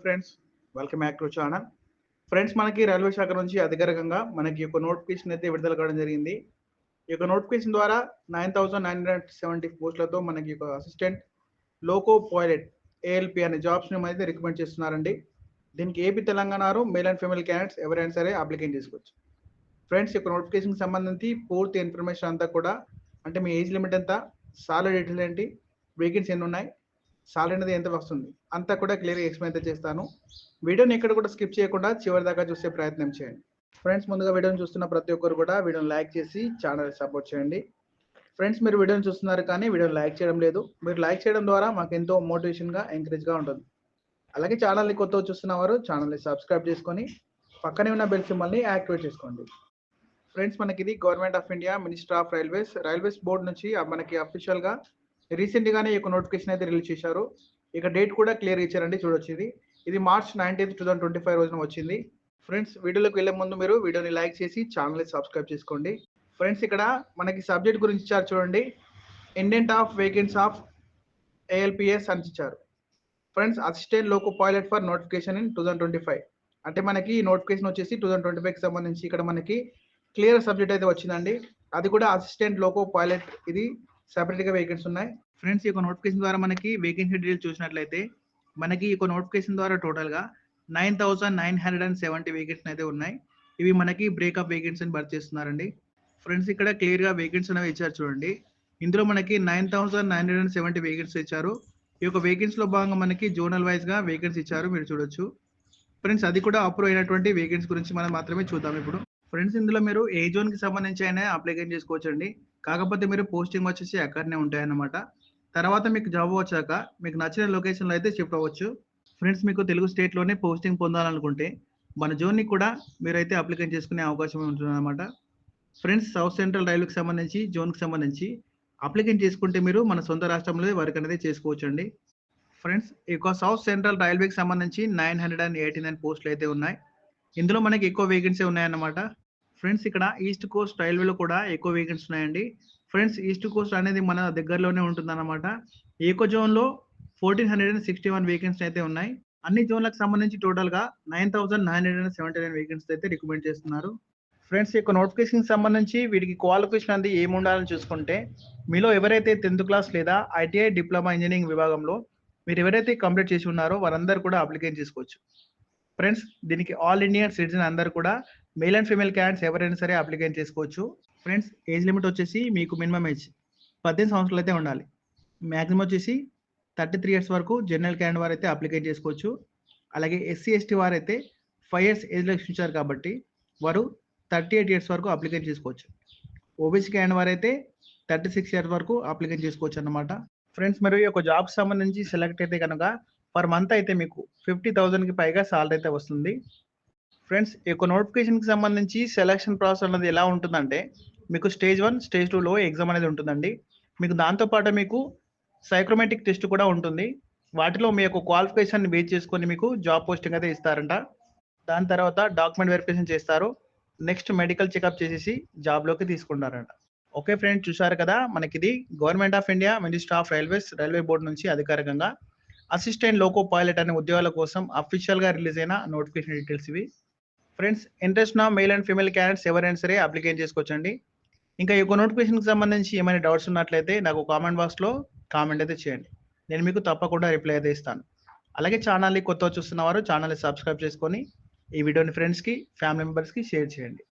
Friends, welcome back to channel. Friends, మనకి railway శాఖ నుంచి అధికారికంగా మనకి ఒక నోటిఫికేషన్ అయితే విడుదల కావడం జరిగింది. ఈ యొక్క నోటిఫికేషన్ ద్వారా 9,970 పోస్టులతో మనకి ఒక అసిస్టెంట్ లోకో పైలట్ ఏఎల్పి అనే జాబ్స్ని అయితే రికమెండ్ చేస్తున్నారండి. దీనికి AP Telangana male and female candidates ఎవరైనా సరే అప్లికేషన్ చేసుకోవచ్చు. ఫ్రెండ్స్, ఈ యొక్క నోటిఫికేషన్కి సంబంధించి పూర్తి ఇన్ఫర్మేషన్ అంతా కూడా, అంటే మీ ఏజ్ లిమిట్ ఎంత, సాలరీ డీటెయిల్స్ ఏంటి, వేకెన్సీ ఎన్ని ఉన్నాయి, సాలరీ అనేది ఎంత వస్తుంది, అంతా కూడా క్లియర్గా ఎక్స్ప్లెయిన్ అయితే చేస్తాను. వీడియోని ఎక్కడ కూడా స్కిప్ చేయకుండా చివరి దాకా చూసే ప్రయత్నం చేయండి. ఫ్రెండ్స్, ముందుగా వీడియోని చూస్తున్న ప్రతి ఒక్కరు కూడా వీడియోని లైక్ చేసి ఛానల్ సపోర్ట్ చేయండి. ఫ్రెండ్స్, మీరు వీడియోని చూస్తున్నారు కానీ వీడియోని లైక్ చేయడం లేదు. మీరు లైక్ చేయడం ద్వారా మాకు ఎంతో మోటివేషన్గా ఎంకరేజ్గా ఉంటుంది. అలాగే ఛానల్ని కొత్తగా చూస్తున్న వారు ఛానల్ని సబ్స్క్రైబ్ చేసుకొని పక్కనే ఉన్న బెల్ సింబల్ని యాక్టివేట్ చేసుకోండి. ఫ్రెండ్స్, మనకి ఇది government of India minister of railways board నుంచి మనకి అఫీషియల్గా రీసెంట్గానే ఈ యొక్క నోటిఫికేషన్ అయితే రిలీజ్ చేశారు. ఇక డేట్ కూడా క్లియర్ ఇచ్చారండి, చూడొచ్చు. ఇది మార్చ్ 19, 2025 రోజున వచ్చింది. ఫ్రెండ్స్, వీడియోలోకి వెళ్ళే ముందు మీరు వీడియోని లైక్ చేసి ఛానల్ని సబ్స్క్రైబ్ చేసుకోండి. ఫ్రెండ్స్, ఇక్కడ మనకి సబ్జెక్ట్ గురించి ఇచ్చారు చూడండి. ఇండెంట్ ఆఫ్ వేకెన్సీ ఆఫ్ ఏఎల్పిఎస్ అని ఇచ్చారు. Friends, assistant loco pilot for notification in 2025. అంటే మనకి నోటిఫికేషన్ వచ్చేసి 2025కి సంబంధించి ఇక్కడ మనకి క్లియర్ సబ్జెక్ట్ అయితే వచ్చిందండి. అది కూడా అసిస్టెంట్ లోకో పైలట్, ఇది సెపరేట్గా వేకెన్సీ ఉన్నాయి. ఫ్రెండ్స్, ఈ యొక్క నోటిఫికేషన్ ద్వారా మనకి వేకెన్సీ డీటెయిల్స్ చూసినట్లయితే మనకి ఈ యొక్క నోటిఫికేషన్ ద్వారా టోటల్గా 9,970 వేకెన్సీ అయితే ఉన్నాయి. ఇవి మనకి బ్రేకప్ వేకెన్సీని భర్తీ చేస్తున్నారండి. ఫ్రెండ్స్, ఇక్కడ క్లియర్గా వేకెన్సీ అనేవి ఇచ్చారు చూడండి. ఇందులో మనకి 9,970 వేకెన్సీ ఇచ్చారు. ఈ యొక్క వేకెన్సీలో భాగంగా మనకి జోనల్ వైజ్గా వేకెన్సీ ఇచ్చారు, మీరు చూడొచ్చు. ఫ్రెండ్స్, అది కూడా అప్రూవ్ అయినటువంటి వేకెన్సీ గురించి మనం మాత్రమే చూద్దాం ఇప్పుడు. ఫ్రెండ్స్, ఇందులో మీరు ఏ జోన్కి సంబంధించి అయినా అప్లికేషన్ చేసుకోవచ్చండి. కాకపోతే మీరు పోస్టింగ్ వచ్చేసి అక్కడనే ఉంటాయన్నమాట. తర్వాత మీకు జాబ్ వచ్చాక మీకు నచ్చిన లొకేషన్లో అయితే షిఫ్ట్ అవ్వచ్చు. ఫ్రెండ్స్, మీకు తెలుగు స్టేట్లోనే పోస్టింగ్ పొందాలనుకుంటే మన జోన్ని కూడా మీరైతే అప్లికేషన్ చేసుకునే అవకాశం ఉంటుందన్నమాట. ఫ్రెండ్స్, సౌత్ సెంట్రల్ రైల్వేకి సంబంధించి జోన్కి సంబంధించి అప్లికేషన్ చేసుకుంటే మీరు మన సొంత రాష్ట్రంలో వర్క్ అనేది చేసుకోవచ్చు అండి. ఫ్రెండ్స్, ఈ సౌత్ సెంట్రల్ రైల్వేకి సంబంధించి 989 పోస్టులు అయితే ఉన్నాయి. ఇందులో మనకి ఎక్కువ వేకెన్సీ ఉన్నాయన్నమాట. ఫ్రెండ్స్, ఇక్కడ ఈస్ట్ కోస్ట్ రైల్వేలో కూడా ఎక్కువ వేకెన్సీ ఉన్నాయండి. ఫ్రెండ్స్, ఈస్ట్ కోస్ట్ అనేది మన దగ్గరలోనే ఉంటుందన్నమాట. ఏకో జోన్లో 1461 వేకెన్సీ అయితే ఉన్నాయి. అన్ని జోన్లకు సంబంధించి టోటల్గా 9,979 వేకెన్సీ అయితే రికమెండ్ చేస్తున్నారు. ఫ్రెండ్స్, ఈ యొక్క నోటిఫికేషన్కి సంబంధించి వీటికి క్వాలిఫికేషన్ అనేది ఏమి ఉండాలని చూసుకుంటే, మీలో ఎవరైతే 10th క్లాస్ లేదా ఐటీఐ డిప్లొమా ఇంజనీరింగ్ విభాగంలో మీరు ఎవరైతే కంప్లీట్ చేసి ఉన్నారో వారందరూ కూడా అప్లికేషన్ చేసుకోవచ్చు. ఫ్రెండ్స్, దీనికి ఆల్ ఇండియన్ సిటిజన్ అందరూ కూడా మేల్ అండ్ ఫీమేల్ క్యాండిడేట్స్ ఎవరైనా సరే అప్లికేషన్ చేసుకోవచ్చు. ఫ్రెండ్స్, ఏజ్ లిమిట్ వచ్చేసి మీకు మినిమం ఏజ్ 18 సంవత్సరాలు అయితే ఉండాలి. మ్యాక్సిమం వచ్చేసి 33 ఇయర్స్ వరకు జనరల్ క్యాండిడేట్ వారు అయితే అప్లికేషన్ చేసుకోవచ్చు. అలాగే ఎస్సీ ఎస్టీ వారు అయితే 5 ఇయర్స్ ఏజ్ ఇచ్చారు కాబట్టి వారు 38 ఇయర్స్ వరకు అప్లికేషన్ చేసుకోవచ్చు. ఓబీసీ క్యాండిడేట్ వారు అయితే 36 ఇయర్స్ వరకు అప్లికేషన్ చేసుకోవచ్చు అన్నమాట. ఫ్రెండ్స్, మరి ఈ యొక్క జాబ్కి సంబంధించి సెలెక్ట్ అయితే కనుక పర్ మంత్ అయితే మీకు 50,000కి పైగా సాలరీ అయితే వస్తుంది. ఫ్రెండ్స్, ఈ యొక్క నోటిఫికేషన్కి సంబంధించి సెలక్షన్ ప్రాసెస్ అనేది ఎలా ఉంటుందంటే, మీకు స్టేజ్ 1, స్టేజ్ 2లో ఎగ్జామ్ అనేది ఉంటుందండి. మీకు దాంతోపాటు మీకు సైక్రోమెట్రిక్ టెస్ట్ కూడా ఉంటుంది. వాటిలో మీ యొక్క క్వాలిఫికేషన్ బేస్ చేసుకొని మీకు జాబ్ పోస్టింగ్ అయితే ఇస్తారంట. దాని తర్వాత డాక్యుమెంట్ వెరిఫికేషన్ చేస్తారు. నెక్స్ట్ మెడికల్ చెకప్ చేసేసి జాబ్లోకి తీసుకుంటారంట. ఓకే ఫ్రెండ్స్, చూసారు కదా, మనకి ఇది government of India minister of railway board నుంచి అధికారికంగా అసిస్టెంట్ లోకో పైలట్ అనే ఉద్యోగాల కోసం అఫీషియల్గా రిలీజ్ అయిన నోటిఫికేషన్ డీటెయిల్స్ ఇవి. ఫ్రెండ్స్, ఇంట్రెస్ట్ ఉన్న మేల్ అండ్ ఫీమేల్ క్యాండిడేట్స్ ఎవరైనా సరే అప్లికేషన్ చేసుకోవచ్చండి. ఇంకా ఈ యొక్క నోటిఫికేషన్కి సంబంధించి ఏమైనా డౌట్స్ ఉన్నట్లయితే నాకు కామెంట్ బాక్స్లో కామెంట్ అయితే చేయండి. నేను మీకు తప్పకుండా రిప్లై అయితే ఇస్తాను. అలాగే ఛానల్ని కొత్తగా చూస్తున్న వారు ఛానల్ని సబ్స్క్రైబ్ చేసుకొని ఈ వీడియోని ఫ్రెండ్స్కి, ఫ్యామిలీ మెంబర్స్కి షేర్ చేయండి.